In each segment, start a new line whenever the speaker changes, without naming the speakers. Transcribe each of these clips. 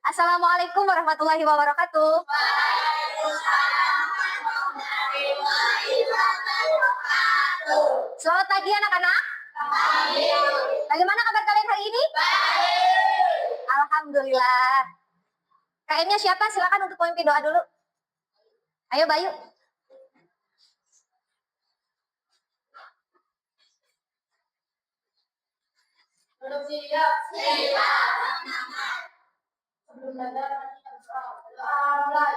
Assalamualaikum warahmatullahi wabarakatuh. Selamat pagi anak-anak. Bagaimana kabar kalian hari ini? Alhamdulillah. KM-nya siapa? Silakan untuk memimpin doa dulu. Ayo Bayu.
Belum siap. Sebelum belajar kita berdoa mulai.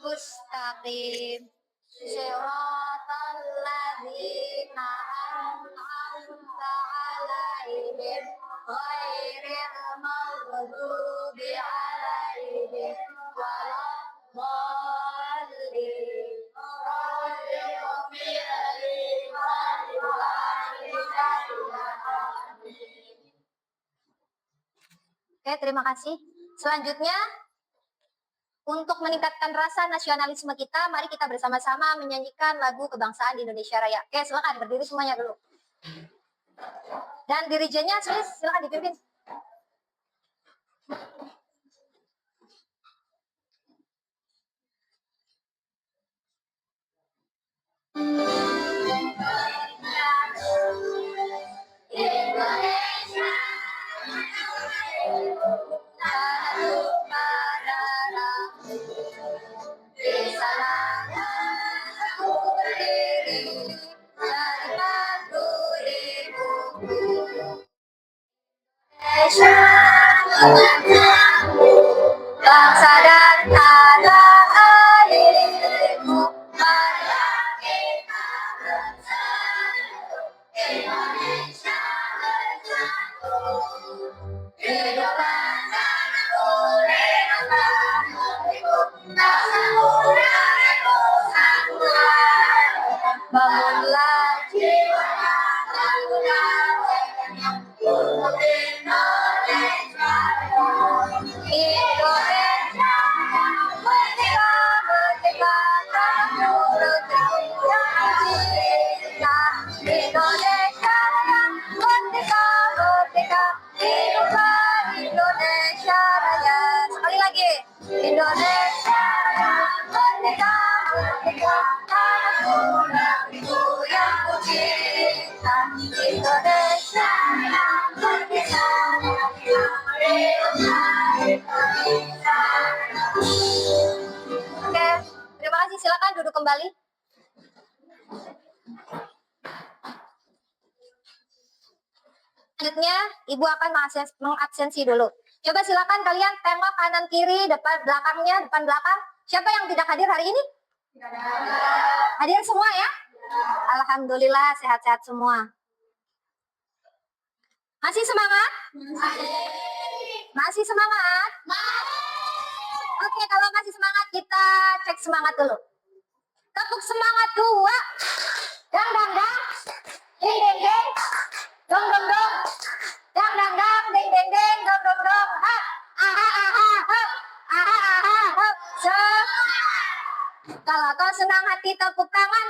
Mustaqim Siratal ladzina an'amta 'alaihim ghairil maghdubi 'alaihim waladdallin. Oke, terima kasih. Selanjutnya, untuk meningkatkan rasa nasionalisme kita, mari kita bersama-sama menyanyikan lagu kebangsaan Indonesia Raya. Oke, silakan berdiri semuanya dulu. Dan dirijennya, silakan dipimpin. Bangsa dan tanah airku, marilah kita bersatu, Indonesia bersatu. Hiduplah satu negara negeriku, bangsa muda persatuan. Bangunlah jiwa dan budayanya untuk Indonesia. Indonesia merdeka, merdeka, tanahku negeriku yang cinta. Indonesia yang merdeka, merdeka, hiduplah Indonesia Raya. Sekali lagi, Indonesia yang merdeka, merdeka, tanahku negeriku yang ku cinta. Indonesia yang merdeka, merdeka, hiduplah Indonesia. Oke, terima kasih. Silakan duduk kembali. Selanjutnya, Ibu akan mengabsensi dulu. Coba silakan kalian tengok kanan kiri, depan belakangnya, depan belakang. Siapa yang tidak hadir hari ini? Hadir semua ya? Alhamdulillah, sehat-sehat semua. Masih semangat? Masih semangat? Oke, kalau masih semangat kita cek semangat dulu. Tepuk semangat 2. Dang dang dang. Ding ding ding. Dong dong dong. Dang dang dang. Ding ding ding. Dong dong dong. Ha. Aha aha ha. Aha aha ha. Kalau kau senang hati tepuk tangan.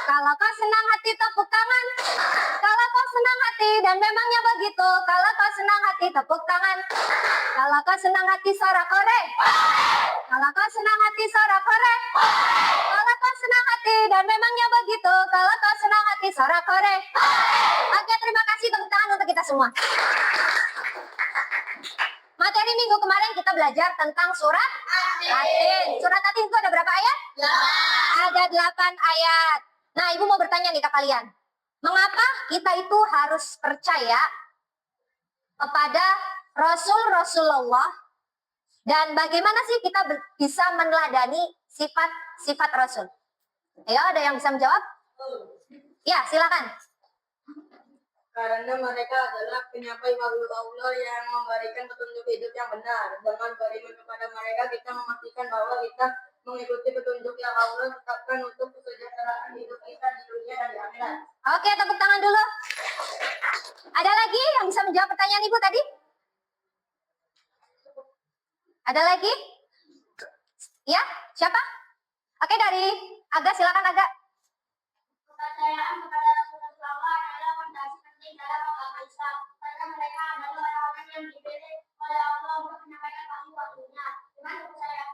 Kalau kau senang hati tepuk tangan. Kalau kau senang hati dan memangnya begitu. Kalau kau senang hati tepuk tangan. Kalau kau senang hati sorak-korek. Kalau kau senang hati sorak-korek. Kalau kau senang hati dan memangnya begitu. Kalau kau senang hati sorak-korek. Oke, terima kasih, tepuk tangan untuk kita semua. Materi minggu kemarin kita belajar tentang surat Yasin. Surat Yasin itu ada berapa ayat? 8. Ada 8 ayat. Nah, Ibu mau bertanya nih ke kalian. Mengapa kita itu harus percaya kepada Rasulullah, dan bagaimana sih kita bisa meneladani sifat-sifat Rasul? Ayo, ada yang bisa menjawab? Ya, silakan.
karena mereka adalah penyampai wahyu Allah yang memberikan petunjuk hidup yang benar. Dengan beriman kepada mereka, kita memastikan bahwa kita mengikuti petunjuk yang Allah tetapkan untuk kesejahteraan hidup kita di dunia dan di akhirat.
Oke, tepuk tangan dulu. Ada lagi yang bisa menjawab pertanyaan Ibu tadi? Ada lagi? Ya, siapa? Oke, dari Aga, silakan Aga.
Kepercayaan kepada Rasulullah adalah fondasi penting dalam agama Islam, karena mereka adalah orang-orang yang dipilih oleh Allah untuk menyampaikan wahyu-wahyunya. Dengan kepercayaan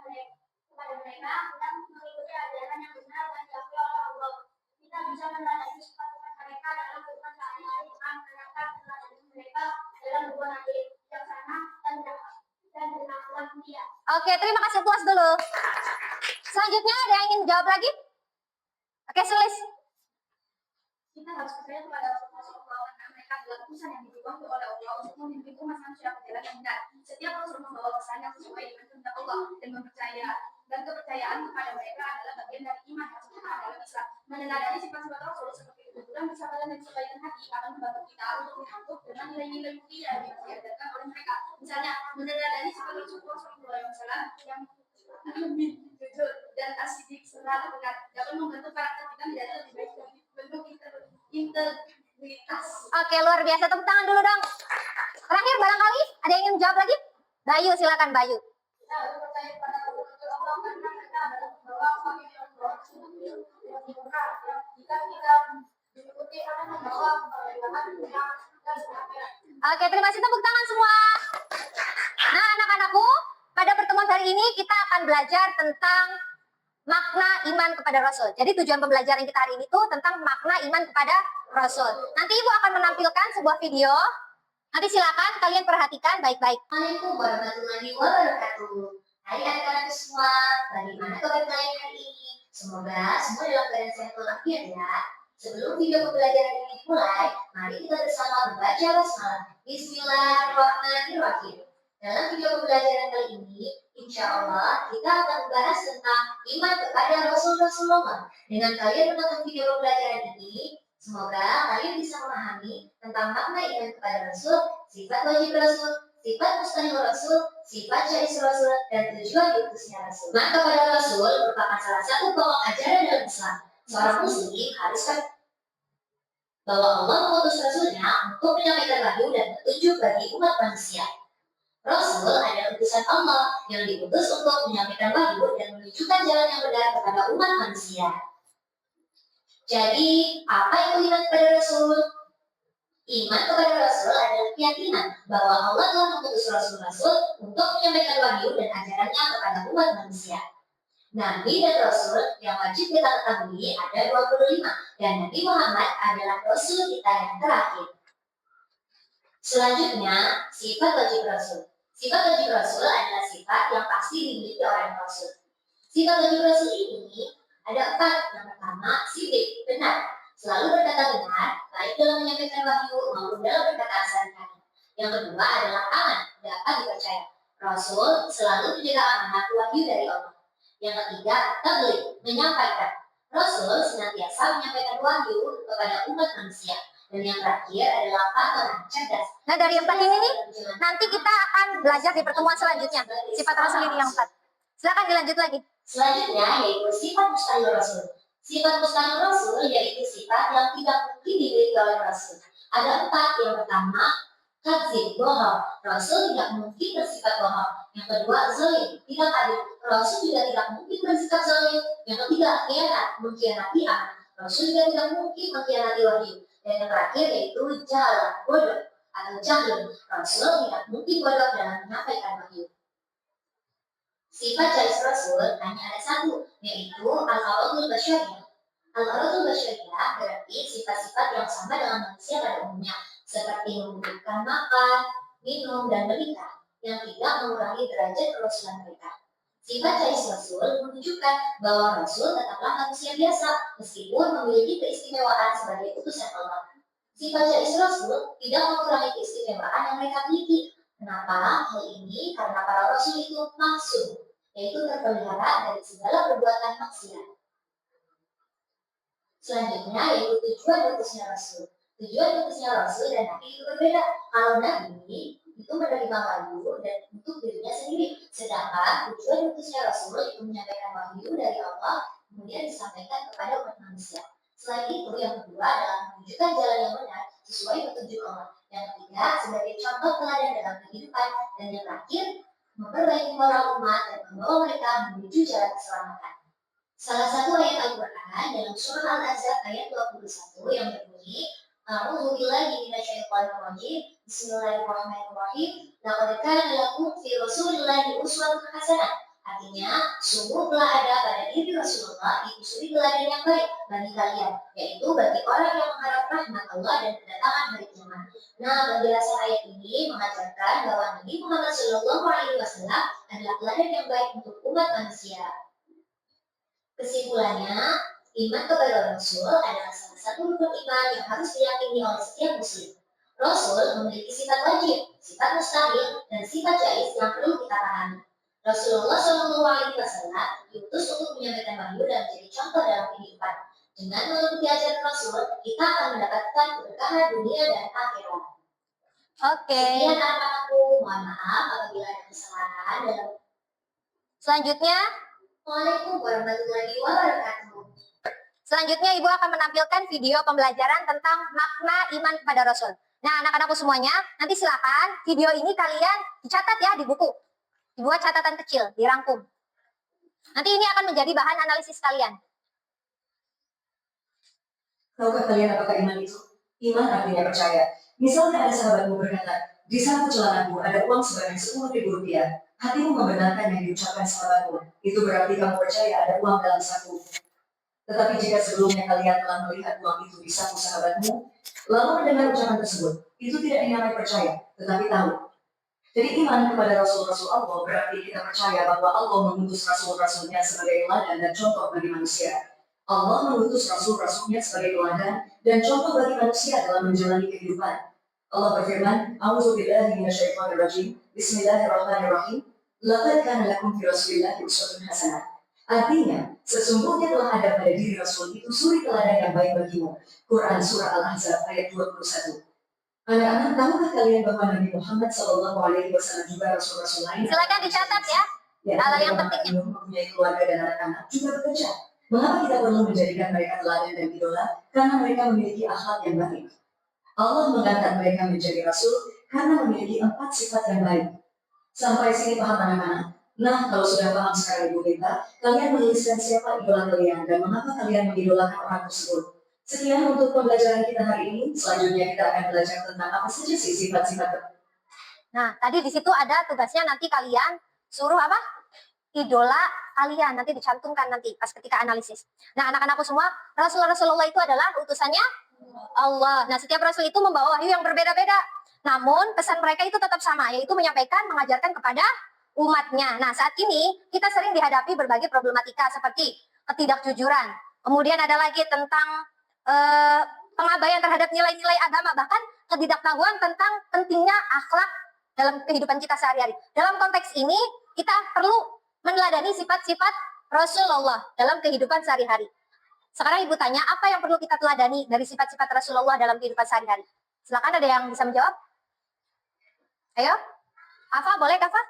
kepada mereka, kita mengikuti ajaran yang benar dan diakui oleh Allah. Kita bisa meneladani sifat-sifat mereka dalam kehidupan sehari-hari dengan menerapkan teladan mereka dalam hubungan adil, bijaksana, dan berakhlak mulia.
Oke, terima kasih, puas dulu. Selanjutnya ada yang ingin jawab lagi? Oke, Sulis.
Kita harus percaya kepada Rasulullah karena mereka adalah utusan yang dibantu oleh Allah untuk memimpin umat manusia ke jalan yang benar. Setiap Rasul membawa pesan yang sesuai dengan kehendak Allah dan kepercayaan kepada mereka adalah bagian dari iman yang sempurna dalam Islam. Meneladani sifat-sifat Rasul seperti kejujuran, kesabaran, dan kebaikan hati akan membantu kita untuk hidup dengan nilai-nilai mulia yang diajarkan oleh mereka. Misalnya, meneladani sifat Rasulullah SAW yang jujur dan asidik serta benar dapat membantu karakter kita menjadi lebih baik dan bentuk integritas.
Oke, luar biasa. Tepuk tangan dulu dong. Terakhir, barangkali ada yang ingin jawab lagi? Bayu, silakan Bayu.
Kita harus percaya pada Allah karena mereka adalah membawa wahyu yang benar yang jika kita mengikuti akan membawa keberkahan dunia dan akhirat.
Oke, terima kasih. Tepuk tangan semua. Nah, anak-anakku, pada pertemuan hari ini kita akan belajar tentang makna iman kepada Rasul. Jadi tujuan pembelajaran kita hari ini tuh tentang makna iman kepada Rasul. Nanti Ibu akan menampilkan sebuah video. Nanti silakan kalian perhatikan baik-baik.
Assalamualaikum warahmatullahi wabarakatuh. Hai anak-anak semua, bagaimana kabar kalian hari ini? Semoga semua dalam keadaan sehat walafiat ya. Sebelum video pembelajaran ini dimulai, mari kita bersama membaca basmalah. Bismillahirrahmanirrahim. Dalam video pembelajaran kali ini, insya Allah kita akan membahas tentang iman kepada Rasulullah. Dengan kalian menonton video pembelajaran ini, semoga kalian bisa memahami tentang makna iman kepada Rasul, sifat wajib Rasul, sifat mustahil Rasul, sifat syais Rasul, dan tujuan diutusnya Rasul. Iman kepada Rasul merupakan salah satu pokok ajaran dalam Islam. Seorang muslim harus bahwa Allah mengutus Rasulnya untuk menyampaikan wahyu dan petunjuk bagi umat manusia. Rasul adalah utusan Allah yang diutus untuk menyampaikan wahyu dan menunjukkan jalan yang benar kepada umat manusia. Jadi, apa itu iman kepada Rasul? Iman kepada Rasul adalah keyakinan bahwa Allah telah mengutus Rasul-Rasul untuk menyampaikan wahyu dan ajarannya kepada umat manusia. Nabi dan Rasul yang wajib kita ketahui ada 25, dan Nabi Muhammad adalah Rasul kita yang terakhir. Selanjutnya, sifat wajib Rasul. Sifat wajib Rasul adalah sifat yang pasti dimiliki oleh Rasul. Sifat wajib Rasul ini ada 4. Yang pertama, sidik, benar. Selalu berkata benar, baik dalam menyampaikan wahyu maupun dalam perkataan sehari-hari. Yang kedua adalah aman, dapat dipercaya. Rasul selalu menjaga amanat wahyu dari Allah. Yang ketiga, tabligh, menyampaikan. Rasul senantiasa menyampaikan wahyu kepada umat manusia. Dan yang terakhir adalah pahlawan, cerdas.
Nah, dari 4 ini nih, nanti kita akan belajar di pertemuan selanjutnya. Sifat Rasul ini yang 4. Silakan dilanjut lagi.
Selanjutnya yaitu sifat mustahil Rasul. Sifat mustahil Rasul yaitu sifat yang tidak mungkin dimiliki oleh Rasul. Ada 4. Yang pertama, kadzib, bohong. Rasul tidak mungkin bersifat bohong. Yang kedua, zalim, tidak adil. Rasul juga tidak mungkin bersikap zalim. Yang ketiga, khianat, mengkhianati amanah. Rasul juga tidak mungkin mengkhianati wahyu. Dan yang terakhir yaitu jalan, bodoh atau jahil. Rasul tidak mungkin bodoh dalam menyampaikan wahyu. Sifat syais Rasul hanya ada 1, yaitu al-aradul basyariyah. Al-aradul basyariyah berarti sifat-sifat yang sama dengan manusia pada umumnya, seperti membutuhkan makan, minum, dan menikah, yang tidak mengurangi derajat kerasulan mereka. Sifat syais Rasul menunjukkan bahwa Rasul tetaplah manusia biasa, meskipun memiliki keistimewaan sebagai utusan Allah. Sifat syais Rasul tidak mengurangi keistimewaan yang mereka miliki. Kenapa? Hal ini karena para Rasul itu maksum, yaitu terpelihara dari segala perbuatan maksiat. Selanjutnya yaitu tujuan diutusnya Rasul. Tujuan utusnya Rasul dan Nabi itu berbeda. Kalau Nabi itu menerima wahyu dan untuk dirinya sendiri, sedangkan tujuan utusnya Rasul itu menyampaikan wahyu dari Allah kemudian disampaikan kepada umat manusia. Selain itu, yang kedua adalah menunjukkan jalan yang benar sesuai petunjuk Allah. Yang ketiga, sebagai contoh teladan dalam kehidupan. Dan yang terakhir, memperbaiki moral umat dan membawa mereka menuju jalan keselamatan. Salah satu ayat Al-Quran dalam surah Al-Ahzab ayat 21 yang berbunyi, A'udzu billahi minasyaitonir rajim. Bismillahirrahmanirrahim. Laqad kana lakum fi Rasulillahi uswatun hasanah. Artinya, sungguh telah ada pada diri Rasulullah itu suri teladan yang baik bagi kalian, yaitu bagi orang yang mengharap rahmat Allah dan kedatangan hari kiamat. Nah, penjelasan ayat ini mengajarkan bahwa Nabi Muhammad SAW adalah teladan yang baik untuk umat manusia. Kesimpulannya, iman kepada Rasul adalah salah satu rukun iman yang harus diyakini oleh setiap muslim. Rasul memiliki sifat wajib, sifat mustahil, dan sifat jais yang perlu kita pahami. Rasulullah SAW diutus untuk menyampaikan wahyu dan menjadi contoh dalam kehidupan. Dengan mengikuti ajaran Rasul, kita akan mendapatkan keberkahan dunia dan akhirat.
Oke.
Sekian anak-anakku, mohon maaf apabila ada kesalahan dalam.
Selanjutnya,
Waalaikumsalam warahmatullahi wabarakatuh.
Selanjutnya Ibu akan menampilkan video pembelajaran tentang makna iman kepada Rasul. Nah, anak-anakku semuanya, nanti silakan video ini kalian dicatat ya di buku. Dibuat catatan kecil, dirangkum. Nanti ini akan menjadi bahan analisis kalian.
Tahukah kalian apakah iman itu? Iman artinya percaya. Misalnya ada sahabatmu berkata, di saku celanaku ada uang sebanyak 10.000 rupiah. Hatimu membenarkan yang diucapkan sahabatmu. Itu berarti kamu percaya ada uang dalam saku. Tetapi jika sebelumnya kalian telah melihat uang itu di saku sahabatmu, lalu mendengar ucapan tersebut, itu tidak dinamai percaya, tetapi tahu. Jadi iman kepada Rasul-Rasul Allah berarti kita percaya bahwa Allah mengutus Rasul-Rasulnya sebagai teladan dan contoh bagi manusia. Allah mengutus Rasul-Rasulnya sebagai teladan dan contoh bagi manusia dalam menjalani kehidupan. Allah berfirman, A'udzu billahi minasyaitonir rajim. Bismillahirrahmanirrahim. Laqad kana lakum fi Rasulillahi uswatun hasanah. Artinya, sesungguhnya telah ada pada diri Rasul itu suri teladan yang baik bagimu. Quran Surah Al-Ahzab ayat 21. Anak-anak, tahukah kalian bahwa Nabi Muhammad SAW juga Rasul-Rasul lain?
Silakan dicatat ya. Hal yang pentingnya.
Mempunyai keluarga dan anak-anak juga bekerja. Mengapa kita perlu menjadikan mereka teladan dan idola? Karena mereka memiliki akhlak yang baik. Allah mengangkat mereka menjadi Rasul karena memiliki 4 sifat yang baik. Sampai sini paham anak-anak? Nah, kalau sudah paham sekarang Ibu Beta, kalian menuliskan siapa idola kalian dan mengapa kalian mengidolakan orang tersebut. Sekian untuk pembelajaran kita hari ini. Selanjutnya kita akan belajar tentang apa saja sih sifat-sifat.
Nah, tadi di situ ada tugasnya nanti kalian suruh apa? Idola kalian nanti dicantumkan nanti pas ketika analisis. Nah, anak-anakku semua, Rasulullah itu adalah utusannya Allah. Nah, setiap Rasul itu membawa wahyu yang berbeda-beda. Namun, pesan mereka itu tetap sama, yaitu menyampaikan, mengajarkan kepada umatnya. Nah, saat ini kita sering dihadapi berbagai problematika seperti ketidakjujuran. Kemudian ada lagi tentang pengabaian terhadap nilai-nilai agama, bahkan ketidaktahuan tentang pentingnya akhlak dalam kehidupan kita sehari-hari. Dalam konteks ini, kita perlu meneladani sifat-sifat Rasulullah dalam kehidupan sehari-hari. Sekarang Ibu tanya, apa yang perlu kita teladani dari sifat-sifat Rasulullah dalam kehidupan sehari-hari? Silakan, ada yang bisa menjawab? Ayo, Kafa, boleh Kafa?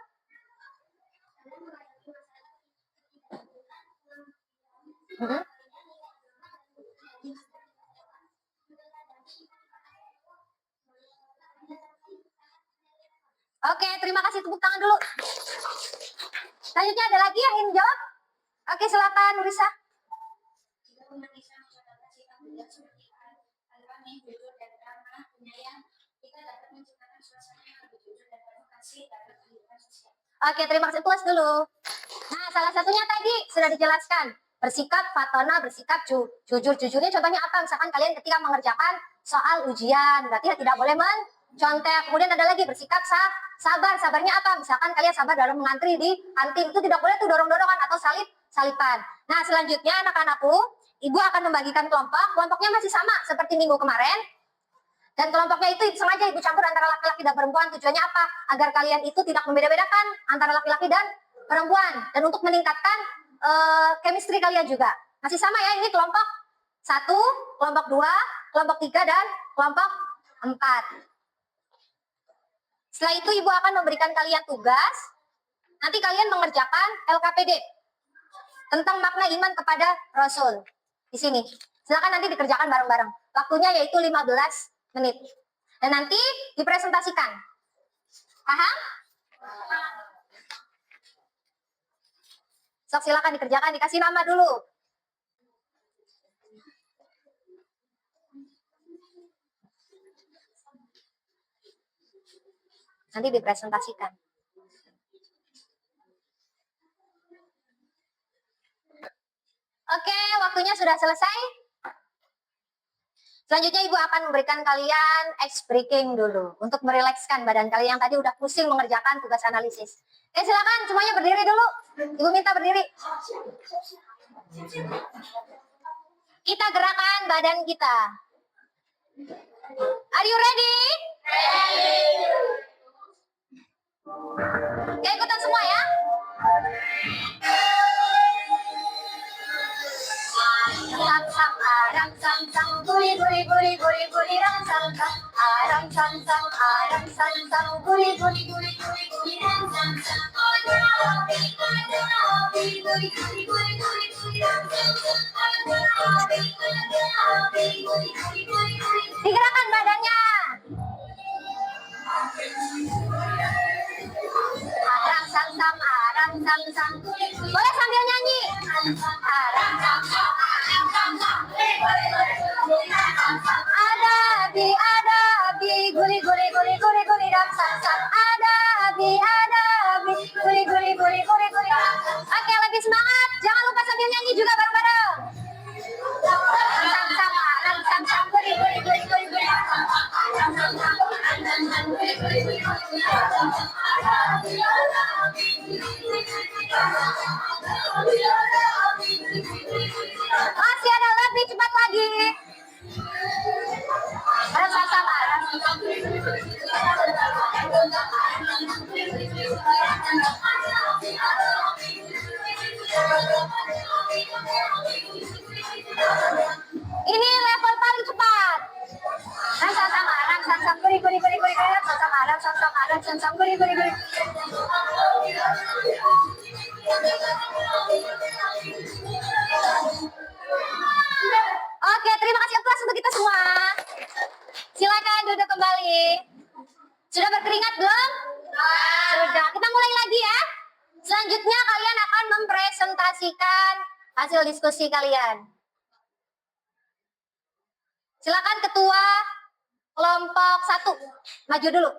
Oke, terima kasih, tepuk tangan dulu. Selanjutnya ada lagi yang ingin jawab? Oke, silakan Risa.
Jika umat Islam mencontohkan sikap beliau seperti al-amin, jujur dan ramah, penyayang, kita dapat menciptakan suasana yang lebih jujur dan penuh kasih dalam kehidupan sosial.
Oke, terima kasih. Puas dulu. Nah, salah satunya tadi sudah dijelaskan. Bersikap fatona, bersikap jujur. Jujurnya contohnya apa? Misalkan kalian ketika mengerjakan soal ujian, berarti tidak boleh mencontek. Kemudian ada lagi bersikap sabar. Sabarnya apa? Misalkan kalian sabar dalam mengantri di kantin, itu tidak boleh tuh dorong-dorongan atau salipan. Nah, selanjutnya anak-anakku, Ibu akan membagikan kelompok. Kelompoknya masih sama seperti minggu kemarin. Dan kelompoknya itu sengaja Ibu campur antara laki-laki dan perempuan. Tujuannya apa? Agar kalian itu tidak membeda-bedakan antara laki-laki dan perempuan. Dan untuk meningkatkan chemistry kalian juga. Masih sama ya, ini kelompok 1, kelompok 2, kelompok 3 dan kelompok 4. Setelah itu Ibu akan memberikan kalian tugas. Nanti kalian mengerjakan LKPD tentang makna iman kepada Rasul. Di sini. Silakan nanti dikerjakan bareng-bareng. Waktunya yaitu 15 menit. Dan nanti dipresentasikan. Paham? Sok silakan dikerjakan, dikasih nama dulu. Nanti dipresentasikan. Oke, waktunya sudah selesai. Selanjutnya Ibu akan memberikan kalian ice breaking dulu untuk merilekskan badan kalian yang tadi udah pusing mengerjakan tugas analisis. Oke, silakan semuanya berdiri dulu. Ibu minta berdiri. Kita gerakan badan kita. Are you ready? Oke, ikutan semua ya. Sam sam aram sam sam guri guri guri guri guri ram sam sam aram sam sam guri guri guri guri guri ram sam sam guri guri guri guri ram sam sam. Digerakkan badannya. Aram sam sam. Boleh sambil nyanyi. Aram sam sam. Adabi, guli guli guli guli guli ram sam sam. Adabi, guli guli guli guli guli. Oke, lebih semangat. Jangan lupa sambil nyanyi juga bareng-bareng. Sam sam ram sam sam guli guli guli guli guli. Masih ada lebih cepat lagi. Sama-sama. Ini level paling cepat. Sama-sama. Guri guri guri guri guri. Sama-sama. Guri guri guri. Oke, terima kasih kelas untuk kita semua. Silakan duduk kembali. Sudah berkeringat belum? Sudah. Kita mulai lagi ya. Selanjutnya kalian akan mempresentasikan hasil diskusi kalian. Silakan ketua kelompok 1 maju dulu.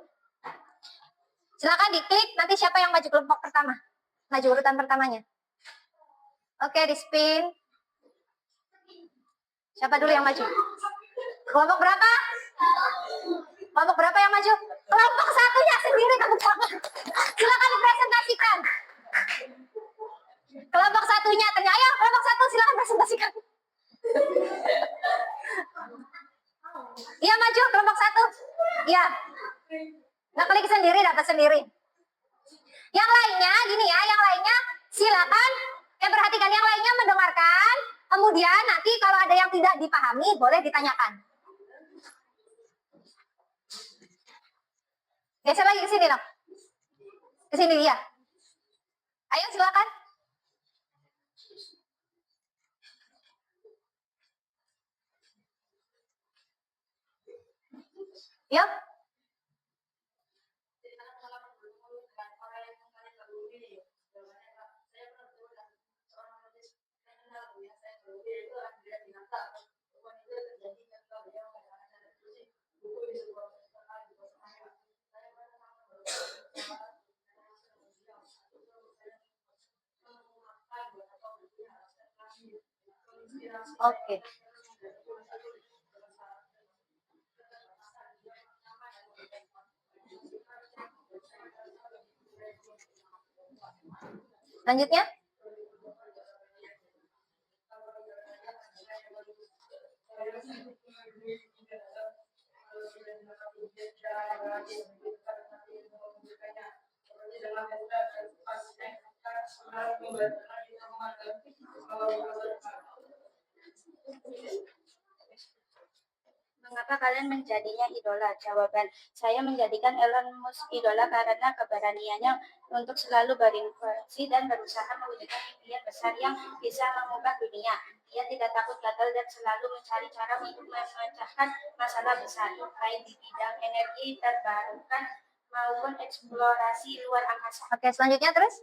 Silakan diklik nanti siapa yang maju kelompok pertama. Maju urutan pertamanya. Oke, di spin. Siapa dulu yang maju? Kelompok berapa? Kelompok berapa yang maju? Kelompok 1-nya sendiri tepuk tangan. Silakan dipresentasikan. Kelompok 1-nya ternyata, ayo kelompok 1 silakan presentasikan. Iya maju kelompok 1. Iya. Nggak klik sendiri, dapat sendiri. Yang lainnya gini ya, yang lainnya silakan perhatikan, yang lainnya mendengarkan. Kemudian nanti kalau ada yang tidak dipahami boleh ditanyakan. Geser lagi ke sini dong. Ke sini ya. Ayo silakan. Yuk. Oke. Lanjutnya.
Mengapa kalian menjadinya idola? Jawaban, saya menjadikan Elon Musk idola karena keberaniannya untuk selalu berinovasi dan berusaha mewujudkan impian besar yang bisa mengubah dunia. Dia tidak takut gagal dan selalu mencari cara untuk memecahkan masalah besar, baik di bidang energi terbarukan maupun eksplorasi luar angkasa.
Oke, selanjutnya terus.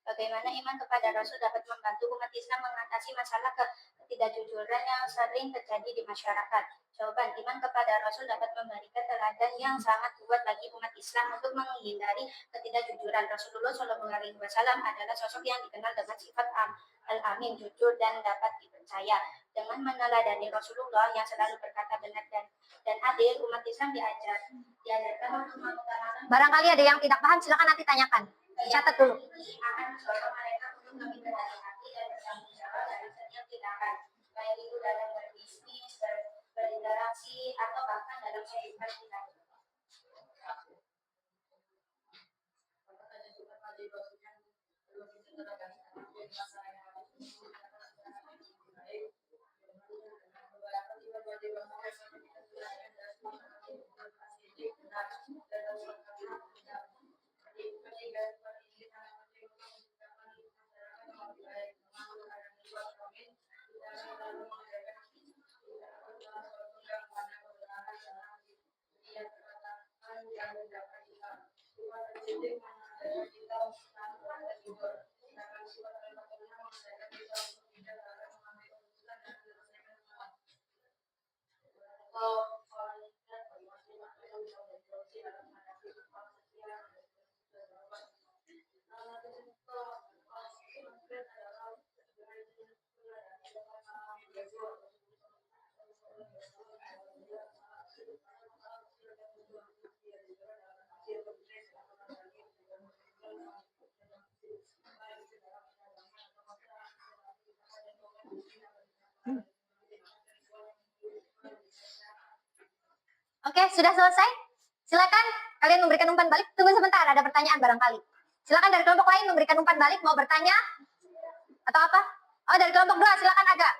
Bagaimana iman kepada Rasul dapat membantu umat Islam mengatasi masalah ketidakjujuran yang sering terjadi di masyarakat? Jawaban, iman kepada Rasul dapat memberikan teladan yang sangat kuat bagi umat Islam untuk menghindari ketidakjujuran. Rasulullah SAW adalah sosok yang dikenal dengan sifat al-amin, jujur, dan dapat dipercaya. Dengan meneladani Rasulullah yang selalu berkata benar dan adil, umat Islam diajarkan untuk mengutamakan.
Barangkali ada yang tidak paham, silakan nanti tanyakan. Catat dulu.
Akan mendorong mereka untuk lebih berhati-hati dan bertanggung jawab dalam setiap tindakan, baik itu dalam berbisnis, berinteraksi, atau bahkan dalam kehidupan kita.
Oke, sudah selesai? Silakan kalian memberikan umpan balik. Tunggu sebentar, ada pertanyaan barangkali. Silakan dari kelompok lain memberikan umpan balik, mau bertanya atau apa? Oh, dari kelompok 2, silakan Aga.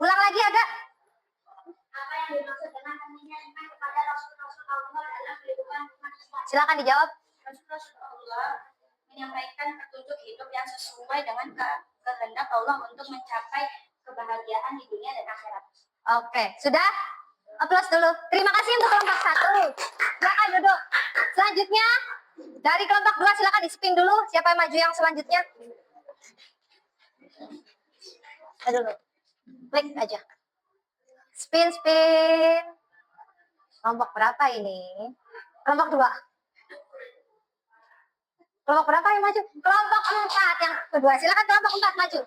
Ulang lagi Aga.
Apa yang dimaksud dengan pentingnya iman kepada Rasul-Rasul Allah dalam kehidupan umat Islam?
Silakan dijawab.
Rasul-Rasul Allah menyampaikan petunjuk hidup yang sesuai dengan kehendak Allah untuk mencapai kebahagiaan di dunia dan akhirat.
Oke, sudah? Aplaus dulu. Terima kasih untuk kelompok 1. Silakan duduk. Selanjutnya, dari kelompok 2 silakan di-spin dulu. Siapa yang maju yang selanjutnya? Dulu. Klik aja. Spin, spin. Kelompok berapa ini? Kelompok 2. Kelompok berapa yang maju? Kelompok 4 yang kedua. Silakan kelompok 4 maju.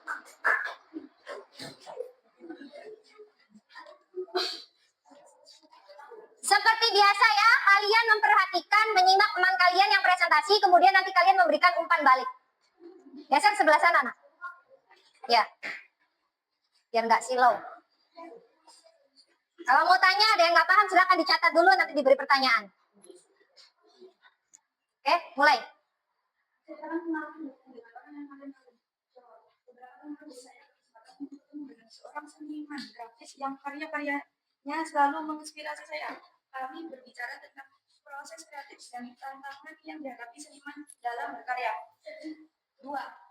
Seperti biasa ya, kalian memperhatikan, menyimak teman kalian yang presentasi, kemudian nanti kalian memberikan umpan balik. Geser sebelah sana, nak. Ya. Biar nggak silau. Kalau mau tanya, ada yang nggak paham, silakan dicatat dulu, nanti diberi pertanyaan. Oke, mulai.
Seorang seniman grafis yang karya-karyanya selalu menginspirasi saya. Kami berbicara tentang proses kreatif dan tantangan yang dihadapi seniman dalam berkarya. 2.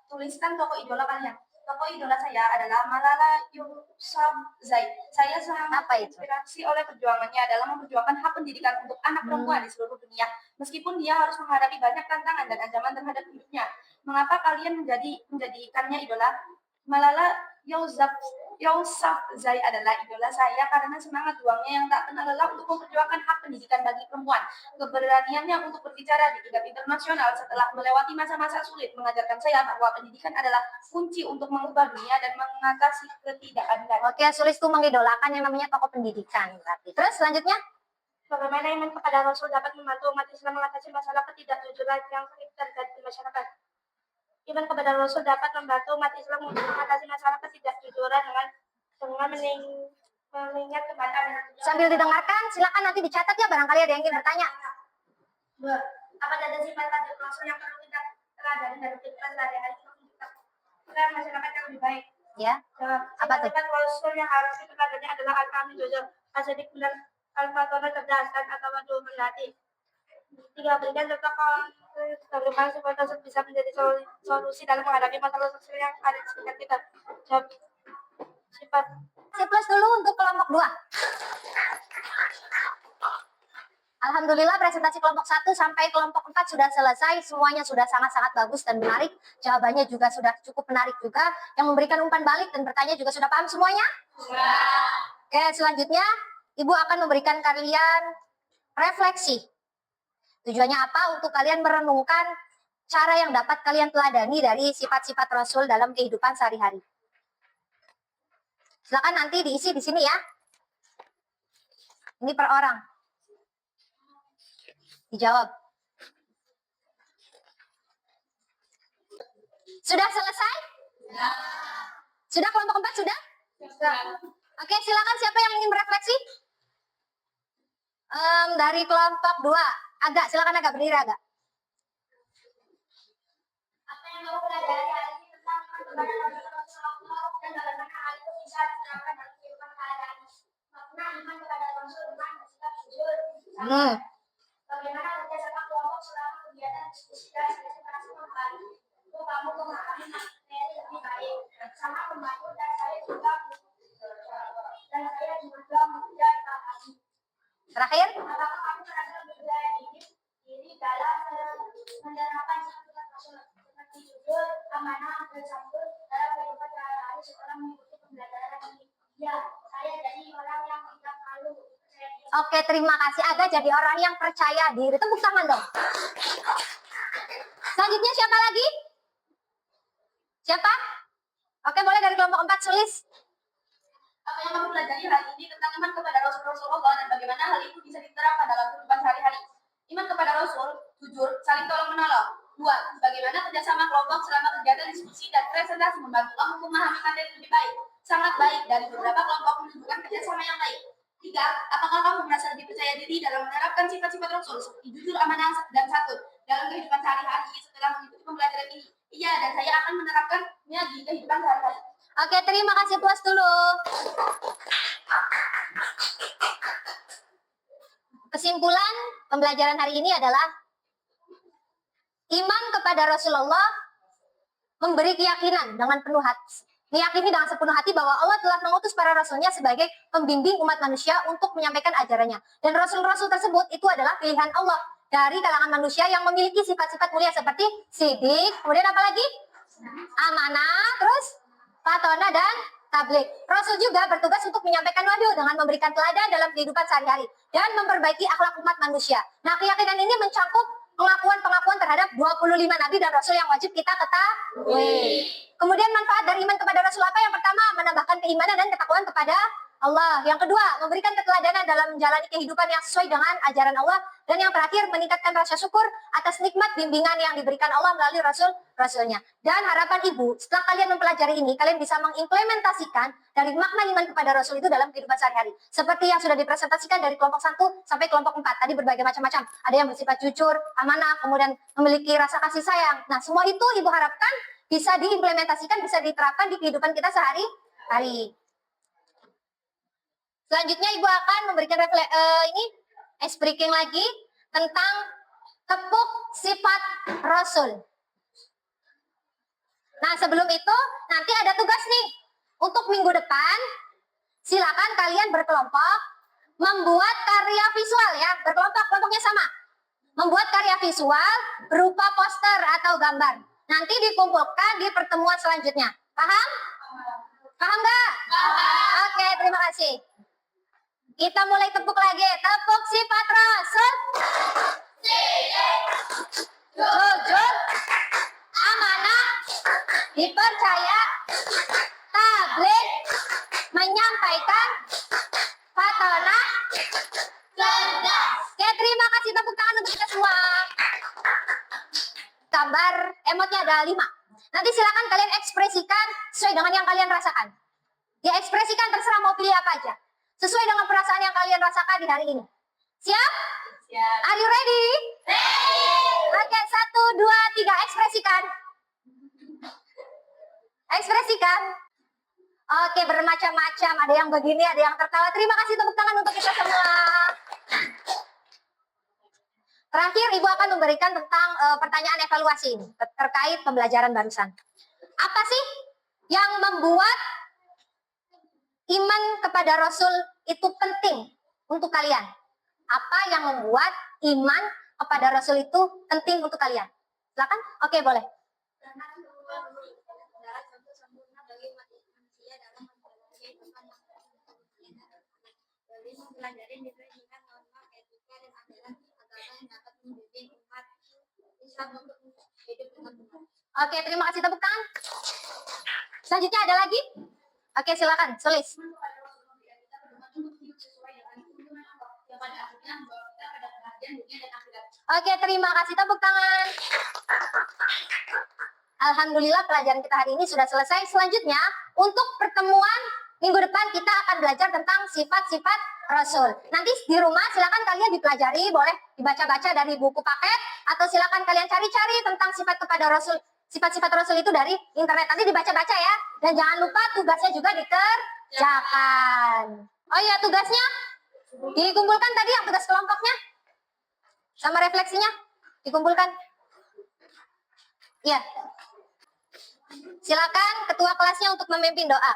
Tuliskan tokoh idola kalian. Tokoh idola saya adalah Malala Yousafzai. Saya sangat terinspirasi oleh perjuangannya dalam memperjuangkan hak pendidikan untuk anak perempuan di seluruh dunia. Meskipun dia harus menghadapi banyak tantangan dan ancaman terhadap hidupnya. Mengapa kalian menjadikannya idola? Malala Yousafzai adalah idola saya karena semangat juangnya yang tak kenal lelah untuk memperjuangkan hak pendidikan bagi perempuan. Keberaniannya untuk berbicara di tingkat internasional setelah melewati masa-masa sulit mengajarkan saya bahwa pendidikan adalah kunci untuk mengubah dunia dan mengatasi ketidakadilan.
Oke, Sulis itu mengidolakan yang namanya tokoh pendidikan berarti. Terus selanjutnya?
Bagaimana iman kepada Rasul dapat membantu umat Islam mengatasi masalah ketidakjujuran yang sering terjadi di masyarakat? Iman kepada Rasul dapat membantu umat Islam untuk mengatasi masalah ketidakjujuran dengan mengingat kepada.
Sambil didengarkan, silakan nanti dicatat ya, barangkali ada yang ingin bertanya.
Apa ada sifat Rasul yang perlu kita keadaan dalam kehidupan sehari-hari kita masyarakat yang lebih baik.
Ya.
Jawab.
Apa tuh?
Sifat Rasul yang harus diteladani adalah al-kamil jujur, asyidik benar, al-fatona cerdas dan atawadu berhati. 3. Berikan contoh bagaimana sifat tersebut bisa menjadi solusi dalam menghadapi masalah sosial yang ada di sekitar kita. Jawab. Sifat.
Plus dulu untuk kelompok 2. Alhamdulillah presentasi kelompok 1 sampai kelompok 4 sudah selesai. Semuanya sudah sangat-sangat bagus dan menarik. Jawabannya juga sudah cukup menarik juga. Yang memberikan umpan balik dan bertanya juga sudah paham semuanya? Oke, selanjutnya Ibu akan memberikan kalian refleksi. Tujuannya apa? Untuk kalian merenungkan cara yang dapat kalian teladani dari sifat-sifat Rasul dalam kehidupan sehari-hari. Silakan nanti diisi di sini ya. Ini per orang. Dijawab. Sudah selesai? Ya. Sudah kelompok 4 sudah? Sudah. Oke, silakan siapa yang ingin berefleksi? Dari kelompok 2. Silakan agak berdiri agak.
Apa yang kamu pelajari hari ini tentang kepada Rasulullah dan bagaimana hal itu bisa diterapkan dalam kehidupan sehari-hari? Makna iman kepada Rasul iman bersikap jujur. Bagaimana kerjasama kelompok selama kegiatan diskusi dan sesi membantu untuk kamu memahami materi lebih baik. Sama membantu dan saya juga mudah dipahami.
Terakhir?
Apakah kamu merasa berjaya diri dalam menerapkan sifat Rasul seperti jujur, amanah, dan sabar dalam kehidupan sehari-hari setelah mengikuti pembelajaran ini? Ya, saya jadi orang yang tidak malu.
Oke, terima kasih. Aga jadi orang yang percaya diri. Tepuk tangan dong. Selanjutnya siapa lagi? Siapa? Oke, boleh dari kelompok 4, Sulis.
Apa yang kamu pelajari hari ini tentang iman kepada Rasulullah dan bagaimana hal itu bisa diterapkan dalam kehidupan sehari-hari? Iman kepada Rasul, jujur, saling tolong-menolong. 2. Bagaimana kerjasama kelompok selama kegiatan diskusi dan presentasi membantu kamu memahami materi lebih baik? Sangat baik, dari beberapa kelompok menunjukkan kerjasama yang baik. 3. Apakah kamu merasa lebih percaya diri dalam menerapkan sifat-sifat Rasul seperti jujur, amanah, dan sabar dalam kehidupan sehari-hari setelah mengikuti pembelajaran ini? Iya, dan saya akan menerapkannya di kehidupan sehari-hari.
Oke, terima kasih. Puas dulu. Kesimpulan pembelajaran hari ini adalah iman kepada Rasulullah memberi keyakinan dengan penuh hati. Meyakini dengan sepenuh hati bahwa Allah telah mengutus para rasulnya sebagai pembimbing umat manusia untuk menyampaikan ajarannya. Dan rasul-rasul tersebut itu adalah pilihan Allah dari kalangan manusia yang memiliki sifat-sifat mulia seperti sidik, kemudian apa lagi? Amanah, terus fatona dan tabligh. Rasul juga bertugas untuk menyampaikan wahyu dengan memberikan teladan dalam kehidupan sehari-hari dan memperbaiki akhlak umat manusia. Nah, keyakinan ini mencakup pengakuan terhadap 25 nabi dan rasul yang wajib kita ketahui. Kemudian manfaat dari iman kepada Rasul apa? Yang pertama, menambahkan keimanan dan ketakwaan kepada Allah. Yang kedua, memberikan keteladanan dalam menjalani kehidupan yang sesuai dengan ajaran Allah. Dan yang terakhir, meningkatkan rasa syukur atas nikmat bimbingan yang diberikan Allah melalui Rasul-Rasulnya. Dan harapan Ibu, setelah kalian mempelajari ini, kalian bisa mengimplementasikan dari makna iman kepada Rasul itu dalam kehidupan sehari-hari. Seperti yang sudah dipresentasikan dari kelompok 1 sampai kelompok 4. Tadi berbagai macam-macam. Ada yang bersifat jujur, amanah, kemudian memiliki rasa kasih sayang. Nah, semua itu Ibu harapkan bisa diimplementasikan, bisa diterapkan di kehidupan kita sehari-hari. Selanjutnya Ibu akan memberikan ice breaking lagi tentang tepuk sifat Rasul. Nah, sebelum itu nanti ada tugas nih. Untuk minggu depan, silakan kalian berkelompok membuat karya visual ya. Berkelompok, kelompoknya sama. Membuat karya visual berupa poster atau gambar. Nanti dikumpulkan di pertemuan selanjutnya. Paham? Paham nggak? Oke, terima kasih. Kita mulai tepuk lagi. Tepuk sifat Rasul. Jujur, amanah, dipercaya, tabligh, menyampaikan, fatona, cerdas. Oke, terima kasih, tepuk tangan untuk kita semua. Gambar emotnya ada 5. Nanti silakan kalian ekspresikan sesuai dengan yang kalian rasakan. Ya, ekspresikan, terserah mau pilih apa aja. Sesuai dengan perasaan yang kalian rasakan di hari ini. Siap? Siap. Are you ready? Ready. Oke, 1, 2, 3, ekspresikan. kan? Oke, bermacam-macam. Ada yang begini, ada yang tertawa. Terima kasih tepuk tangan untuk kita semua. Terakhir, Ibu akan memberikan tentang pertanyaan evaluasi ini terkait pembelajaran barusan. Apa sih yang membuat iman kepada Rasul itu penting untuk kalian? Apa yang membuat iman kepada Rasul itu penting untuk kalian? Silakan. Oke, boleh.
Karena kedua adalah contoh sempurna bagi umat manusia dalam menjalani kehidupan yang dari mempelajari nilai-nilai norma etika dan ajaran agama yang dapat membimbing umat Islam untuk hidup dengan benar.
Oke, terima kasih tepuk tangan. Selanjutnya ada lagi? Oke, silakan, tulis. Oke, terima kasih tepuk tangan. Alhamdulillah pelajaran kita hari ini sudah selesai. Selanjutnya, untuk pertemuan minggu depan kita akan belajar tentang sifat-sifat Rasul. Nanti di rumah silakan kalian dipelajari, boleh dibaca-baca dari buku paket, atau silakan kalian cari-cari tentang sifat kepada Rasul. Sifat-sifat Rasul itu dari internet. Nanti dibaca-baca ya. Dan jangan lupa tugasnya juga dikerjakan. Oh iya, tugasnya dikumpulkan tadi yang tugas kelompoknya. Sama refleksinya dikumpulkan. Iya. Silakan ketua kelasnya untuk memimpin doa.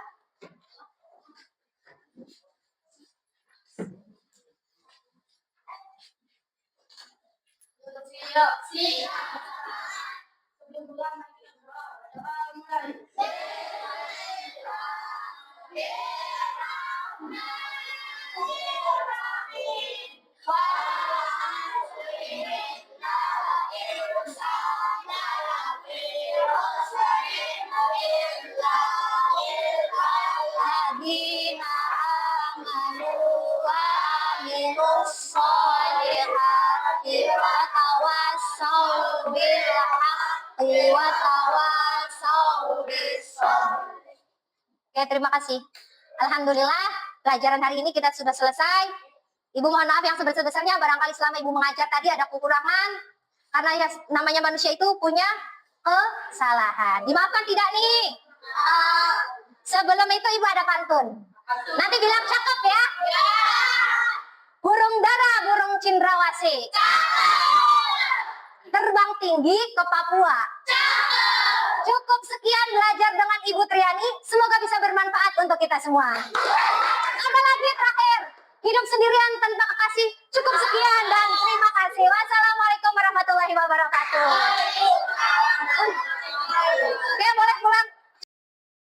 Oke, terima kasih. Alhamdulillah, pelajaran hari ini kita sudah selesai. Ibu mohon maaf yang sebesar-besarnya, barangkali selama Ibu mengajar tadi ada kekurangan. Karena ya, namanya manusia itu punya kesalahan. Dimaafkan tidak nih? Sebelum itu Ibu ada pantun. Nanti bilang cakep ya. Burung dara, burung cendrawasih. Terbang tinggi ke Papua. Cukup sekian belajar dengan Ibu Triani. Semoga bisa bermanfaat untuk kita semua. Ada lagi terakhir. Hidup sendirian tanpa kekasih. Cukup sekian dan terima kasih. Wassalamualaikum warahmatullahi wabarakatuh.